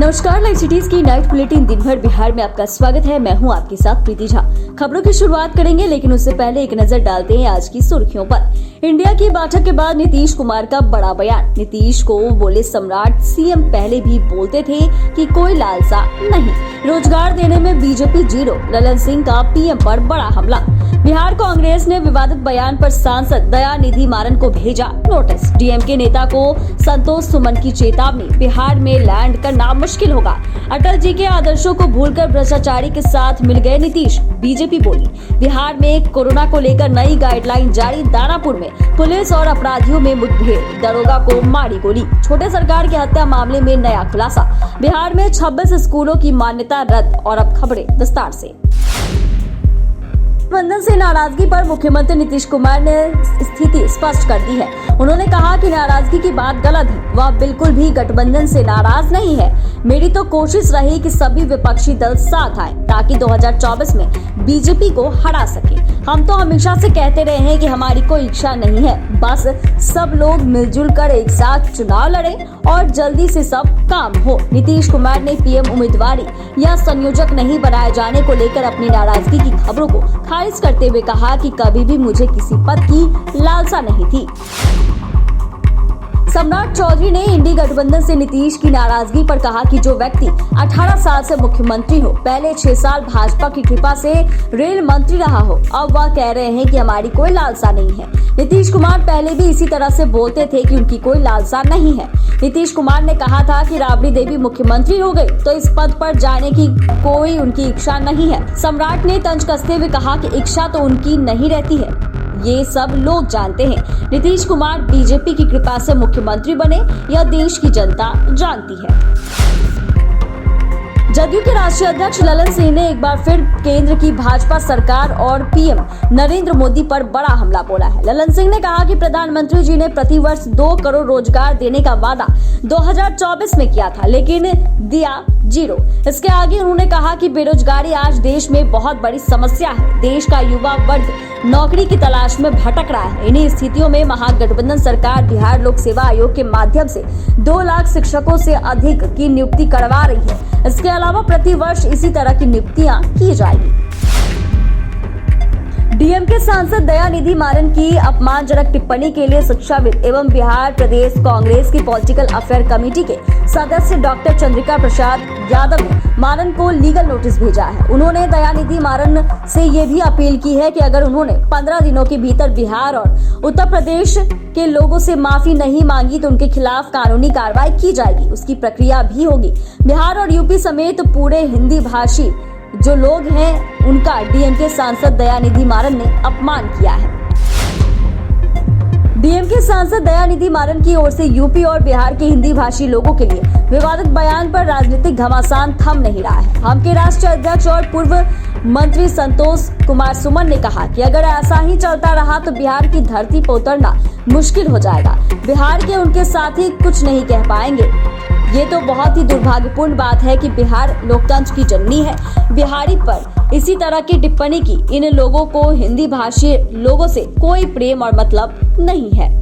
नमस्कार, live cities की night bulletin दिन भर बिहार में आपका स्वागत है। मैं हूं आपके साथ प्रीति झा। खबरों की शुरुआत करेंगे, लेकिन उससे पहले एक नजर डालते हैं आज की सुर्खियों पर। इंडिया की बैठक के बाद नीतीश कुमार का बड़ा बयान। नीतीश को बोले सम्राट, सीएम पहले भी बोलते थे कि कोई लालसा नहीं, रोजगार देने में बीजेपी जीरो। ललन सिंह का पीएम पर बड़ा हमला। बिहार कांग्रेस ने विवादित बयान पर सांसद दयानिधि मारन को भेजा नोटिस। डीएमके नेता को संतोष सुमन की चेतावनी, बिहार में लैंड करना मुश्किल होगा। अटल जी के आदर्शों को भूलकर भ्रष्टाचारी के साथ मिल गए नीतीश। बीजेपी बोली, बिहार में कोरोना को लेकर नई गाइडलाइन जारी। दानापुर में पुलिस और अपराधियों में मुठभेड़, दरोगा को मारी गोली। छोटे सरकार की हत्या मामले में नया खुलासा। बिहार में 26 स्कूलों की मान्यता रद्द। और अब खबरें विस्तार से। गठबंधन से नाराजगी पर मुख्यमंत्री नीतीश कुमार ने स्थिति स्पष्ट कर दी है। उन्होंने कहा कि नाराजगी की बात गलत है, वह बिल्कुल भी गठबंधन से नाराज नहीं है। मेरी तो कोशिश रही कि सभी विपक्षी दल साथ आए ताकि 2024 में बीजेपी को हरा सके। हम तो हमेशा से कहते रहे हैं कि हमारी कोई इच्छा नहीं है, बस सब लोग मिलजुल कर एक साथ चुनाव लड़ें और जल्दी से सब काम हो। नीतीश कुमार ने पीएम उम्मीदवारी या संयोजक नहीं बनाए जाने को लेकर अपनी नाराजगी की खबरों को खारिज करते हुए कहा कि कभी भी मुझे किसी पद की लालसा नहीं थी। सम्राट चौधरी ने इंडी गठबंधन से नीतीश की नाराजगी पर कहा कि जो व्यक्ति 18 साल से मुख्यमंत्री हो, पहले 6 साल भाजपा की कृपा से रेल मंत्री रहा हो, अब वह कह रहे हैं कि हमारी कोई लालसा नहीं है। नीतीश कुमार पहले भी इसी तरह से बोलते थे कि उनकी कोई लालसा नहीं है। नीतीश कुमार ने कहा था कि राबड़ी देवी मुख्यमंत्री हो गई तो इस पद पर जाने की कोई उनकी इच्छा नहीं है। सम्राट ने तंज कसते हुए कहा कि इच्छा तो उनकी नहीं रहती है, ये सब लोग जानते हैं। नीतीश कुमार बीजेपी की कृपा से मुख्यमंत्री बने, यह देश की जनता जानती है। जदयू के राष्ट्रीय अध्यक्ष ललन सिंह ने एक बार फिर केंद्र की भाजपा सरकार और पीएम नरेंद्र मोदी पर बड़ा हमला बोला है। ललन सिंह ने कहा कि प्रधानमंत्री जी ने प्रतिवर्ष 2 करोड़ रोजगार देने का वादा 2024 में किया था, लेकिन दिया जीरो। इसके आगे उन्होंने कहा कि बेरोजगारी आज देश में बहुत बड़ी समस्या है। देश का युवा वर्ग नौकरी की तलाश में भटक रहा है। इन्हीं स्थितियों में महागठबंधन सरकार बिहार लोक सेवा आयोग के माध्यम से 2 लाख शिक्षकों से अधिक की नियुक्ति करवा रही है। इसके अलावा प्रतिवर्ष इसी तरह की नियुक्तियां की जाएगी। डीएमके सांसद दयानिधि मारन की अपमानजनक टिप्पणी के लिए शिक्षाविद एवं बिहार प्रदेश कांग्रेस की पॉलिटिकल अफेयर कमेटी के सदस्य डॉक्टर चंद्रिका प्रसाद यादव ने मारन को लीगल नोटिस भेजा है। उन्होंने दयानिधि मारन से ये भी अपील की है कि अगर उन्होंने 15 दिनों के भीतर बिहार और उत्तर प्रदेश के लोगों से माफी नहीं मांगी तो उनके खिलाफ कानूनी कार्रवाई की जाएगी। उसकी प्रक्रिया भी होगी। बिहार और यूपी समेत पूरे हिंदी भाषी जो लोग हैं उनका डीएमके सांसद दयानिधि मारन ने अपमान किया है। डीएमके सांसद दयानिधि मारन की ओर से यूपी और बिहार के हिंदी भाषी लोगों के लिए विवादित बयान पर राजनीतिक घमासान थम नहीं रहा है। हम के राष्ट्रीय अध्यक्ष और पूर्व मंत्री संतोष कुमार सुमन ने कहा कि अगर ऐसा ही चलता रहा तो बिहार की धरती पर उतरना मुश्किल हो जाएगा। बिहार के उनके साथी कुछ नहीं कह पाएंगे। ये तो बहुत ही दुर्भाग्यपूर्ण बात है कि बिहार लोकतंत्र की जननी है। बिहारी पर इसी तरह की टिप्पणी की इन लोगों को हिंदी भाषी लोगों से कोई प्रेम और मतलब नहीं है।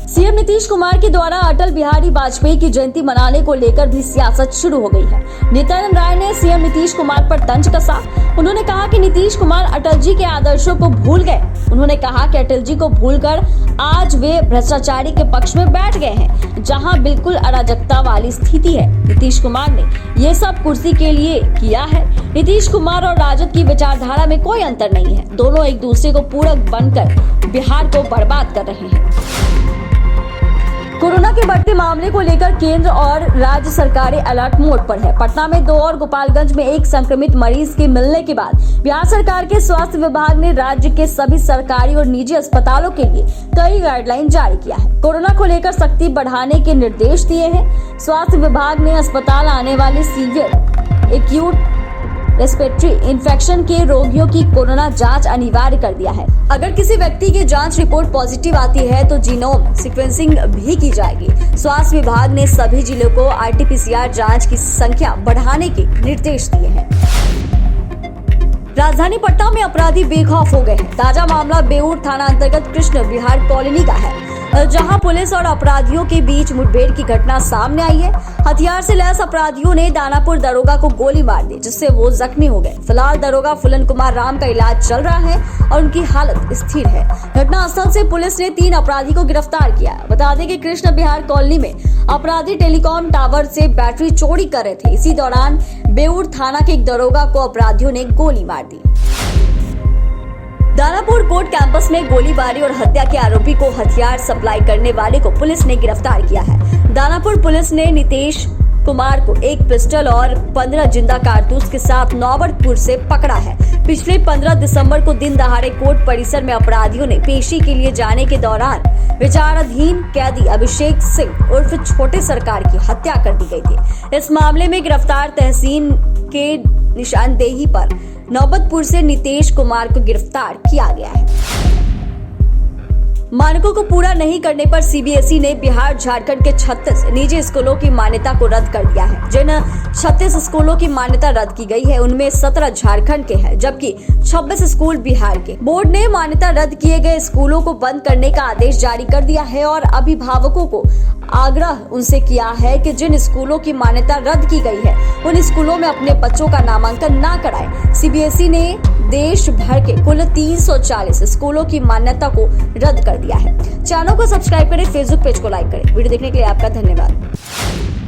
सीएम नीतीश कुमार के द्वारा अटल बिहारी वाजपेयी की जयंती मनाने को लेकर भी सियासत शुरू हो गई है। नित्यानंद राय ने सीएम नीतीश कुमार पर तंज कसा। उन्होंने कहा कि नीतीश कुमार अटल जी के आदर्शों को भूल गए। उन्होंने कहा कि अटल जी को भूलकर आज वे भ्रष्टाचारी के पक्ष में बैठ गए हैं, जहां बिल्कुल अराजकता वाली स्थिति है। नीतीश कुमार ने ये सब कुर्सी के लिए किया है। नीतीश कुमार और राजद की विचारधारा में कोई अंतर नहीं है। दोनों एक दूसरे को पूरक बनकर बिहार को बर्बाद कर रहे हैं। कोरोना के बढ़ते मामले को लेकर केंद्र और राज्य सरकारें अलर्ट मोड पर है। पटना में 2 और गोपालगंज में 1 संक्रमित मरीज के मिलने के बाद बिहार सरकार के स्वास्थ्य विभाग ने राज्य के सभी सरकारी और निजी अस्पतालों के लिए कई गाइडलाइन जारी किया है। कोरोना को लेकर सख्ती बढ़ाने के निर्देश दिए हैं। स्वास्थ्य विभाग ने अस्पताल आने वाले सीवियर एक्यूट रेस्पिरेटरी इन्फेक्शन के रोगियों की कोरोना जांच अनिवार्य कर दिया है। अगर किसी व्यक्ति की जांच रिपोर्ट पॉजिटिव आती है तो जीनोम सीक्वेंसिंग भी की जाएगी। स्वास्थ्य विभाग ने सभी जिलों को आरटीपीसीआर जांच की संख्या बढ़ाने के निर्देश दिए हैं। राजधानी पटना में अपराधी बेखौफ हो गए हैं। ताजा मामला बेऊर थाना अंतर्गत कृष्ण विहार कॉलोनी का है। जहां पुलिस और अपराधियों के बीच मुठभेड़ की घटना सामने आई है। हथियार से लैस अपराधियों ने दानापुर दरोगा को गोली मार दी, जिससे वो जख्मी हो गए। फिलहाल दरोगा फुलन कुमार राम का इलाज चल रहा है और उनकी हालत स्थिर है। घटनास्थल से पुलिस ने 3 अपराधी को गिरफ्तार किया। बता दें कि कृष्ण बिहार कॉलोनी में अपराधी टेलीकॉम टावर से बैटरी चोरी कर रहे थे। इसी दौरान बेऊर थाना के एक दरोगा को अपराधियों ने गोली मार दी। दानापुर कोर्ट कैंपस में गोलीबारी और हत्या के आरोपी को हथियार सप्लाई करने वाले को पुलिस ने गिरफ्तार किया है। दानापुर पुलिस ने नितेश कुमार को एक पिस्टल और 15 जिंदा कारतूस के साथ नौबतपुर से पकड़ा है। पिछले 15 दिसंबर को दिन दहाड़े कोर्ट परिसर में अपराधियों ने पेशी के लिए जाने के दौरान विचाराधीन कैदी अभिषेक सिंह उर्फ छोटे सरकार की हत्या कर दी गई थी। इस मामले में गिरफ्तार तहसीन के निशानदेही पर नौबतपुर से नितेश कुमार को गिरफ्तार किया गया है। मानकों को पूरा नहीं करने पर सीबीएसई ने बिहार झारखंड के 36 निजी स्कूलों की मान्यता को रद्द कर दिया है। जिन 36 स्कूलों की मान्यता रद्द की गई है उनमें 17 झारखंड के हैं, जबकि 26 स्कूल बिहार के। बोर्ड ने मान्यता रद्द किए गए स्कूलों को बंद करने का आदेश जारी कर दिया है और अभिभावकों को आग्रह उनसे किया है कि जिन स्कूलों की मान्यता रद्द की गई है उन स्कूलों में अपने बच्चों का नामांकन न कराएं। सीबीएसई ने देश भर के कुल 340 स्कूलों की मान्यता को रद्द कर दिया है। चैनल को सब्सक्राइब करें, फेसबुक पेज को लाइक करें। वीडियो देखने के लिए आपका धन्यवाद।